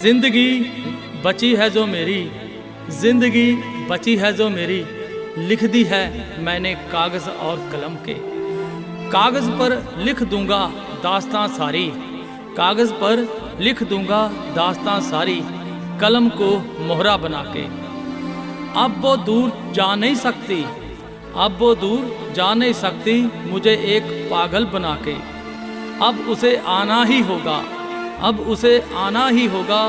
जिंदगी बची है जो मेरी, जिंदगी बची है जो मेरी, लिख दी है मैंने कागज़ और कलम के। कागज़ पर लिख दूंगा दास्तां सारी, कागज़ पर लिख दूंगा दास्तां सारी, कलम को मोहरा बना के। अब वो दूर जा नहीं सकती, अब वो दूर जा नहीं सकती, मुझे एक पागल बना के। अब उसे आना ही होगा, अब उसे आना ही होगा,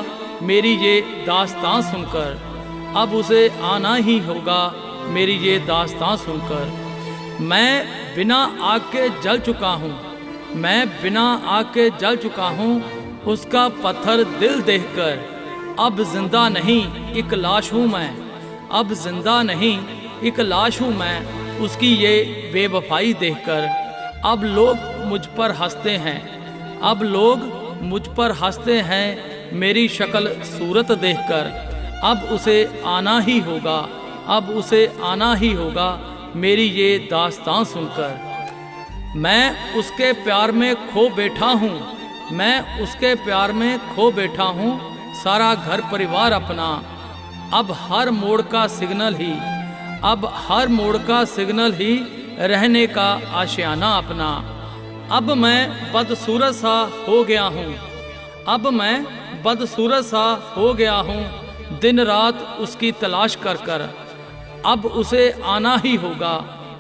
मेरी ये दास्तां सुनकर। अब उसे आना ही होगा, मेरी ये दास्तां सुनकर। मैं बिना आग के जल चुका हूँ, मैं बिना आग के जल चुका हूँ, उसका पत्थर दिल देखकर। अब जिंदा नहीं एक लाश हूँ मैं, अब जिंदा नहीं एक लाश हूँ मैं, उसकी ये बेवफाई देखकर। अब लोग मुझ पर हंसते हैं, अब लोग मुझ पर हंसते हैं, मेरी शक्ल सूरत देखकर। अब उसे आना ही होगा, अब उसे आना ही होगा, मेरी ये दास्तां सुनकर। मैं उसके प्यार में खो बैठा हूँ, मैं उसके प्यार में खो बैठा हूँ, सारा घर परिवार अपना। अब हर मोड़ का सिग्नल ही, अब हर मोड़ का सिग्नल ही, रहने का आशियाना अपना। अब मैं बदसूरत सा हो गया हूँ, अब मैं बदसूरत सा हो गया हूँ, दिन रात उसकी तलाश कर कर। अब उसे आना ही होगा,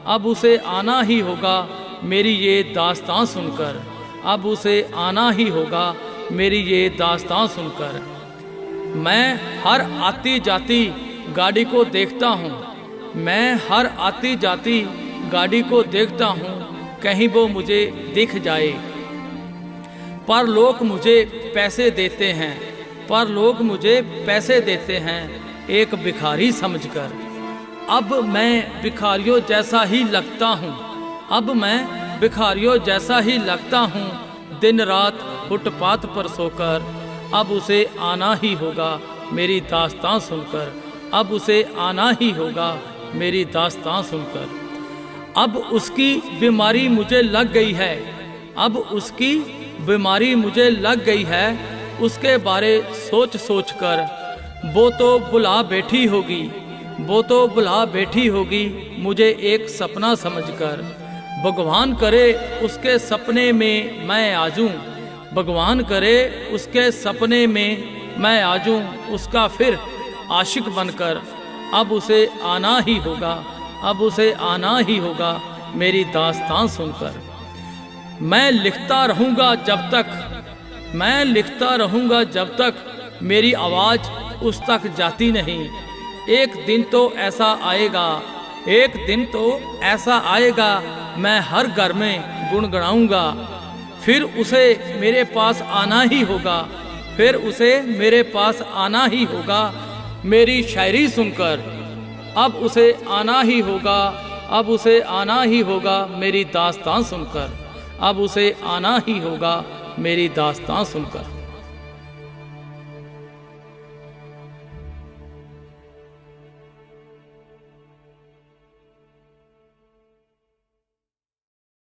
अब उसे आना ही होगा, मेरी ये दास्तां सुनकर। अब उसे आना ही होगा, मेरी ये दास्तां सुनकर। मैं हर आती जाती गाड़ी को देखता हूँ, मैं हर आती जाती गाड़ी को देखता हूँ, कहीं वो मुझे दिख जाए। पर लोग मुझे पैसे देते हैं, पर लोग मुझे पैसे देते हैं, एक भिखारी समझकर। अब मैं भिखारियों जैसा ही लगता हूँ, अब मैं भिखारियों जैसा ही लगता हूँ, दिन रात फुटपाथ पर सोकर। अब उसे आना ही होगा, मेरी दास्तां सुनकर। अब उसे आना ही होगा, मेरी दास्तां सुनकर। अब उसकी बीमारी मुझे लग गई है, अब उसकी बीमारी मुझे लग गई है, उसके बारे सोच सोच कर। वो तो बुला बैठी होगी, वो तो बुला बैठी होगी, मुझे एक सपना समझकर। भगवान करे उसके सपने में मैं आ जाऊं, भगवान करे उसके सपने में मैं आ जाऊं, उसका फिर आशिक बनकर। अब उसे आना ही होगा, अब उसे आना ही होगा, मेरी दास्तां सुनकर। मैं लिखता रहूँगा जब तक, मैं लिखता रहूँगा जब तक, मेरी आवाज़ उस तक जाती नहीं। एक दिन तो ऐसा आएगा, एक दिन तो ऐसा आएगा, मैं हर घर में गुनगुनाऊंगा। फिर उसे मेरे पास आना ही होगा, फिर उसे मेरे पास आना ही होगा, मेरी शायरी सुनकर। अब उसे आना ही होगा, अब उसे आना ही होगा, मेरी दास्तां सुनकर। अब उसे आना ही होगा, मेरी दास्तां सुनकर।